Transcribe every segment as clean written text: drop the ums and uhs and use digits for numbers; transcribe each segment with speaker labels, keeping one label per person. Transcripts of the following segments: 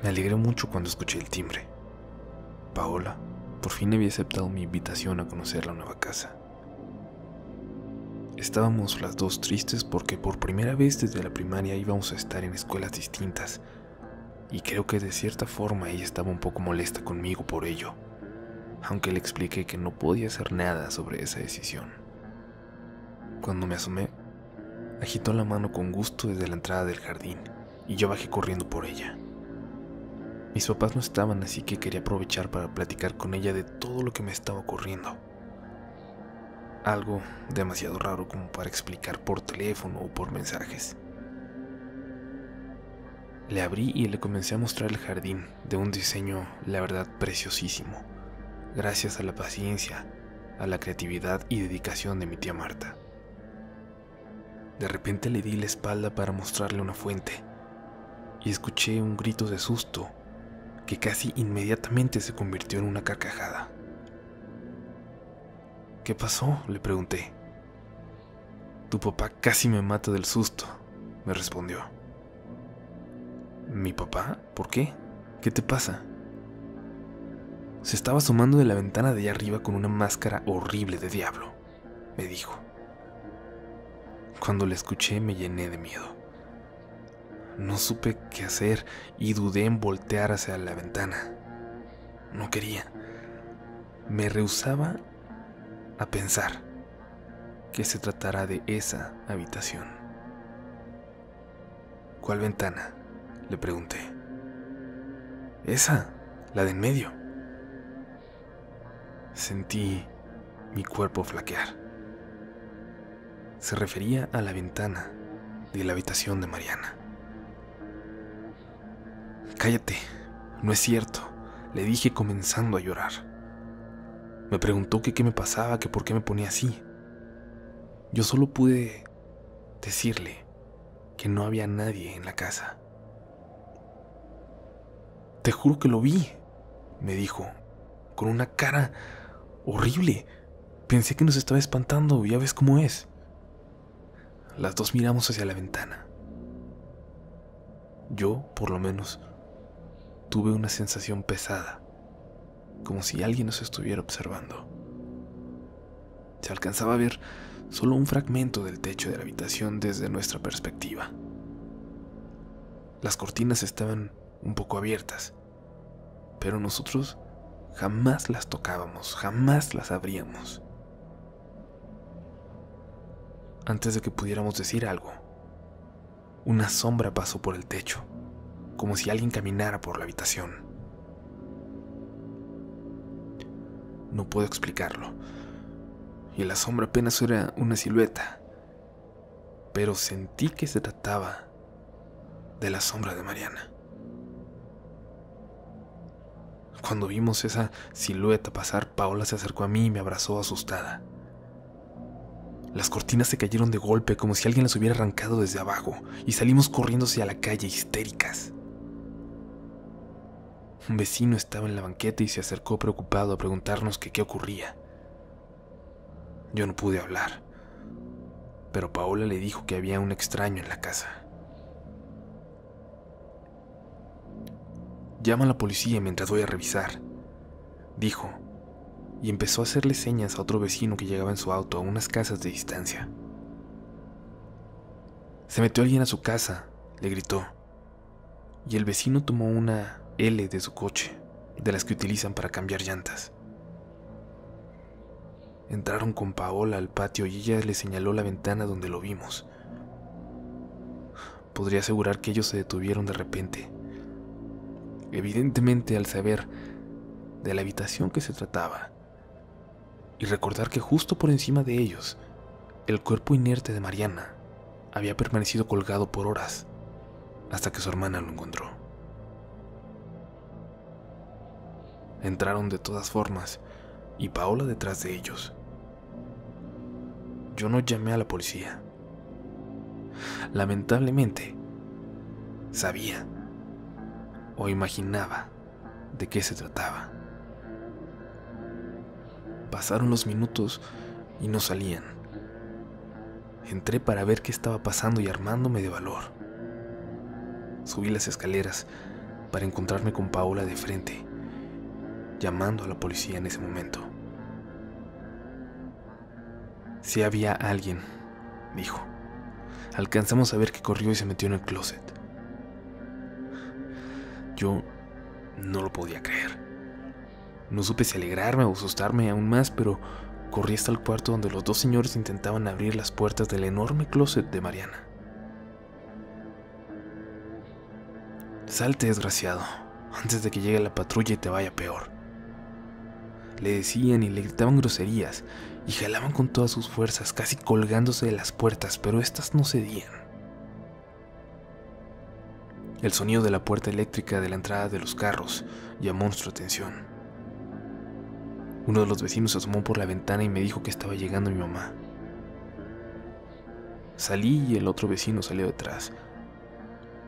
Speaker 1: Me alegré mucho cuando escuché el timbre. Paola por fin había aceptado mi invitación a conocer la nueva casa. Estábamos las dos tristes porque por primera vez desde la primaria íbamos a estar en escuelas distintas, y creo que de cierta forma ella estaba un poco molesta conmigo por ello, aunque le expliqué que no podía hacer nada sobre esa decisión. Cuando me asomé, agitó la mano con gusto desde la entrada del jardín y yo bajé corriendo por ella. Mis papás no estaban, así que quería aprovechar para platicar con ella de todo lo que me estaba ocurriendo. Algo demasiado raro como para explicar por teléfono o por mensajes. Le abrí y le comencé a mostrar el jardín, de un diseño, la verdad, preciosísimo, gracias a la paciencia, a la creatividad y dedicación de mi tía Marta. De repente le di la espalda para mostrarle una fuente y escuché un grito de susto que casi inmediatamente se convirtió en una carcajada. ¿Qué pasó?, le pregunté. Tu papá casi me mata del susto, me respondió. ¿Mi papá? ¿Por qué? ¿Qué te pasa? Se estaba asomando de la ventana de allá arriba con una máscara horrible de diablo, me dijo. Cuando la escuché me llené de miedo. No supe qué hacer y dudé en voltear hacia la ventana. No quería. Me rehusaba a pensar que se tratara de esa habitación. ¿Cuál ventana?, le pregunté. Esa, la de en medio. Sentí mi cuerpo flaquear. Se refería a la ventana de la habitación de Mariana. Cállate, no es cierto, le dije comenzando a llorar. Me preguntó que qué me pasaba, que por qué me ponía así. Yo solo pude decirle que no había nadie en la casa. Te juro que lo vi, me dijo, con una cara horrible. Pensé que nos estaba espantando, ya ves cómo es. Las dos miramos hacia la ventana. Yo, por lo menos, tuve una sensación pesada, como si alguien nos estuviera observando. Se alcanzaba a ver solo un fragmento del techo de la habitación desde nuestra perspectiva. Las cortinas estaban un poco abiertas, pero nosotros jamás las tocábamos, jamás las abríamos. Antes de que pudiéramos decir algo, una sombra pasó por el techo, como si alguien caminara por la habitación. No puedo explicarlo, y la sombra apenas era una silueta, pero sentí que se trataba de la sombra de Mariana. Cuando vimos esa silueta pasar, Paola se acercó a mí y me abrazó asustada. Las cortinas se cayeron de golpe como si alguien las hubiera arrancado desde abajo y salimos corriendo hacia la calle histéricas. Un vecino estaba en la banqueta y se acercó preocupado a preguntarnos qué ocurría. Yo no pude hablar, pero Paola le dijo que había un extraño en la casa. Llama a la policía mientras voy a revisar, dijo, y empezó a hacerle señas a otro vecino que llegaba en su auto a unas casas de distancia. Se metió alguien a su casa, le gritó, y el vecino tomó una L de su coche, de las que utilizan para cambiar llantas. Entraron con Paola al patio y ella le señaló la ventana donde lo vimos. Podría asegurar que ellos se detuvieron de repente, evidentemente al saber de la habitación que se trataba, y recordar que justo por encima de ellos, el cuerpo inerte de Mariana había permanecido colgado por horas, hasta que su hermana lo encontró. Entraron de todas formas, y Paola detrás de ellos. Yo no llamé a la policía. Lamentablemente, sabía o imaginaba de qué se trataba. Pasaron los minutos y no salían. Entré para ver qué estaba pasando y armándome de valor. Subí las escaleras para encontrarme con Paola de frente, llamando a la policía en ese momento. Si había alguien, dijo. Alcanzamos a ver que corrió y se metió en el closet. Yo no lo podía creer. No supe si alegrarme o asustarme aún más, pero corrí hasta el cuarto donde los dos señores intentaban abrir las puertas del enorme closet de Mariana. Salte, desgraciado, antes de que llegue la patrulla y te vaya peor. Le decían y le gritaban groserías y jalaban con todas sus fuerzas, casi colgándose de las puertas, pero éstas no cedían. El sonido de la puerta eléctrica de la entrada de los carros llamó nuestra atención. Uno de los vecinos se asomó por la ventana y me dijo que estaba llegando mi mamá. Salí y el otro vecino salió detrás,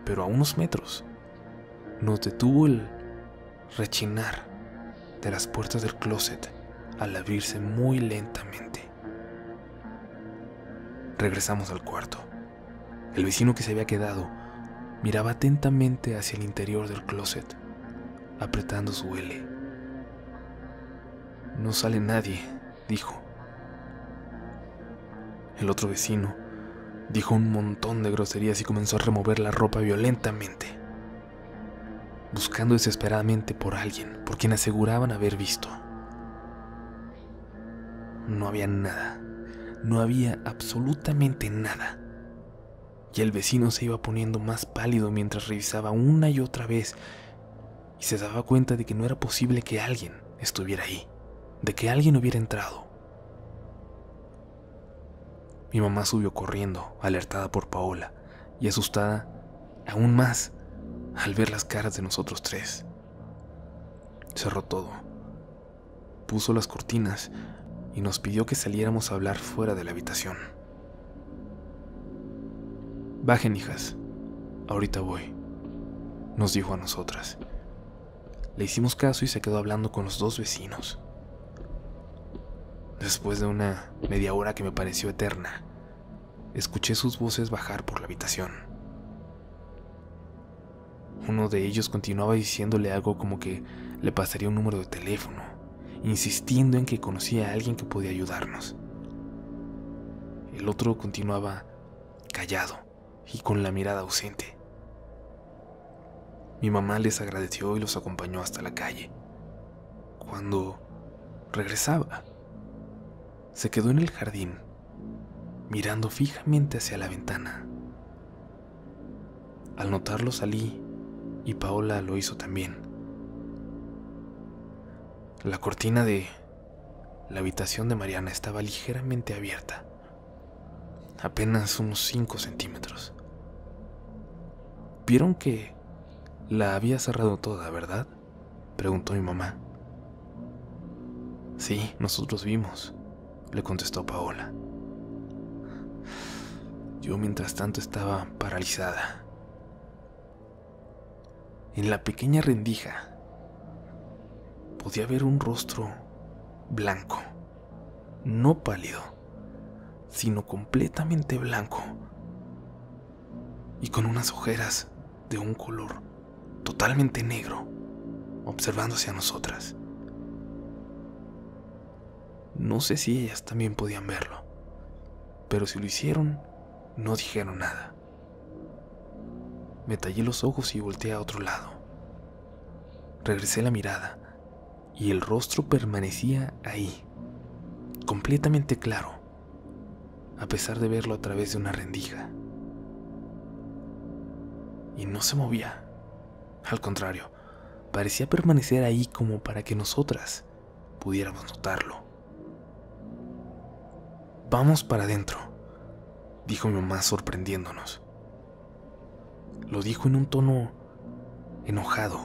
Speaker 1: pero a unos metros nos detuvo el rechinar de las puertas del closet al abrirse muy lentamente. Regresamos al cuarto. El vecino que se había quedado miraba atentamente hacia el interior del closet, apretando su L. No sale nadie, dijo. El otro vecino dijo un montón de groserías y comenzó a remover la ropa violentamente, buscando desesperadamente por alguien, por quien aseguraban haber visto. No había nada, no había absolutamente nada. Y el vecino se iba poniendo más pálido mientras revisaba una y otra vez y se daba cuenta de que no era posible que alguien estuviera ahí, de que alguien hubiera entrado. Mi mamá subió corriendo, alertada por Paola y asustada aún más al ver las caras de nosotros tres. Cerró todo, puso las cortinas y nos pidió que saliéramos a hablar fuera de la habitación. Bajen, hijas, ahorita voy, nos dijo a nosotras. Le hicimos caso y se quedó hablando con los dos vecinos. Después de una media hora que me pareció eterna, escuché sus voces bajar por la habitación. Uno de ellos continuaba diciéndole algo como que le pasaría un número de teléfono, insistiendo en que conocía a alguien que podía ayudarnos. El otro continuaba callado y con la mirada ausente. Mi mamá les agradeció y los acompañó hasta la calle. Cuando regresaba, se quedó en el jardín, mirando fijamente hacia la ventana. Al notarlo salí y Paola lo hizo también. La cortina de la habitación de Mariana estaba ligeramente abierta, apenas unos 5 centímetros. ¿Vieron que la había cerrado toda, verdad?, preguntó mi mamá. Sí, nosotros vimos, le contestó Paola. Yo mientras tanto estaba paralizada. En la pequeña rendija podía ver un rostro blanco, no pálido, sino completamente blanco, y con unas ojeras de un color totalmente negro, observando hacia nosotras. No sé si ellas también podían verlo, pero si lo hicieron, no dijeron nada. Me tallé los ojos y volteé a otro lado. Regresé la mirada y el rostro permanecía ahí, completamente claro, a pesar de verlo a través de una rendija. Y no se movía. Al contrario, parecía permanecer ahí como para que nosotras pudiéramos notarlo. Vamos para adentro, dijo mi mamá sorprendiéndonos. Lo dijo en un tono enojado,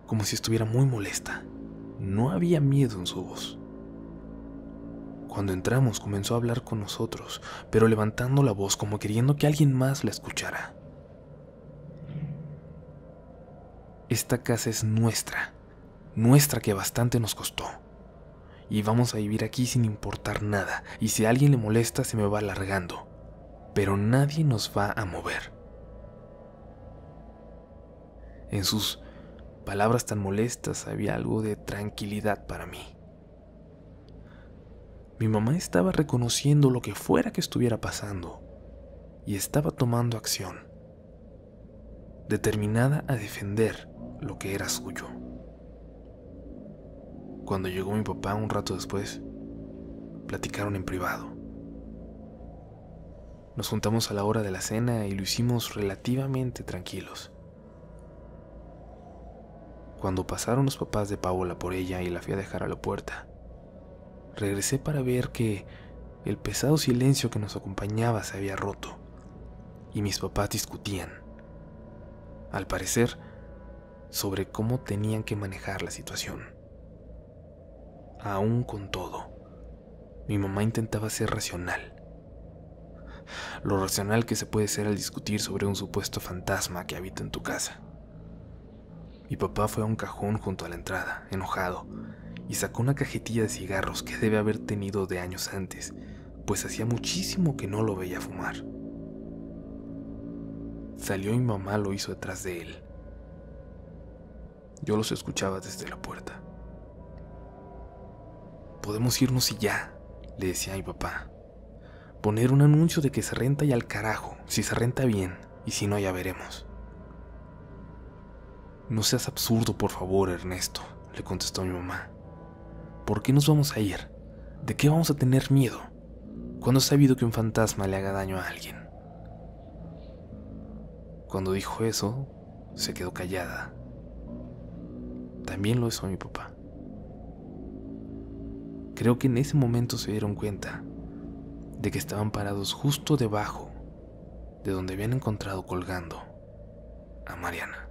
Speaker 1: como si estuviera muy molesta. No había miedo en su voz. Cuando entramos comenzó a hablar con nosotros, pero levantando la voz como queriendo que alguien más la escuchara. Esta casa es nuestra que bastante nos costó. Y vamos a vivir aquí sin importar nada, y si a alguien le molesta se me va largando, pero nadie nos va a mover. En sus palabras tan molestas, había algo de tranquilidad para mí. Mi mamá estaba reconociendo lo que fuera que estuviera pasando y estaba tomando acción, determinada a defender lo que era suyo. Cuando llegó mi papá un rato después, platicaron en privado. Nos juntamos a la hora de la cena y lo hicimos relativamente tranquilos. Cuando pasaron los papás de Paola por ella y la fui a dejar a la puerta, regresé para ver que el pesado silencio que nos acompañaba se había roto y mis papás discutían, al parecer, sobre cómo tenían que manejar la situación. Aún con todo, mi mamá intentaba ser racional. Lo racional que se puede ser al discutir sobre un supuesto fantasma que habita en tu casa. Mi papá fue a un cajón junto a la entrada, enojado, y sacó una cajetilla de cigarros que debe haber tenido de años antes, pues hacía muchísimo que no lo veía fumar. Salió y mi mamá lo hizo detrás de él. Yo los escuchaba desde la puerta. «Podemos irnos y ya», le decía a mi papá. «Poner un anuncio de que se renta y al carajo, si se renta bien, y si no ya veremos». «No seas absurdo, por favor, Ernesto», le contestó mi mamá. «¿Por qué nos vamos a ir? ¿De qué vamos a tener miedo? ¿Cuándo has sabido que un fantasma le haga daño a alguien?». Cuando dijo eso, se quedó callada. También lo hizo mi papá. Creo que en ese momento se dieron cuenta de que estaban parados justo debajo de donde habían encontrado colgando a Mariana.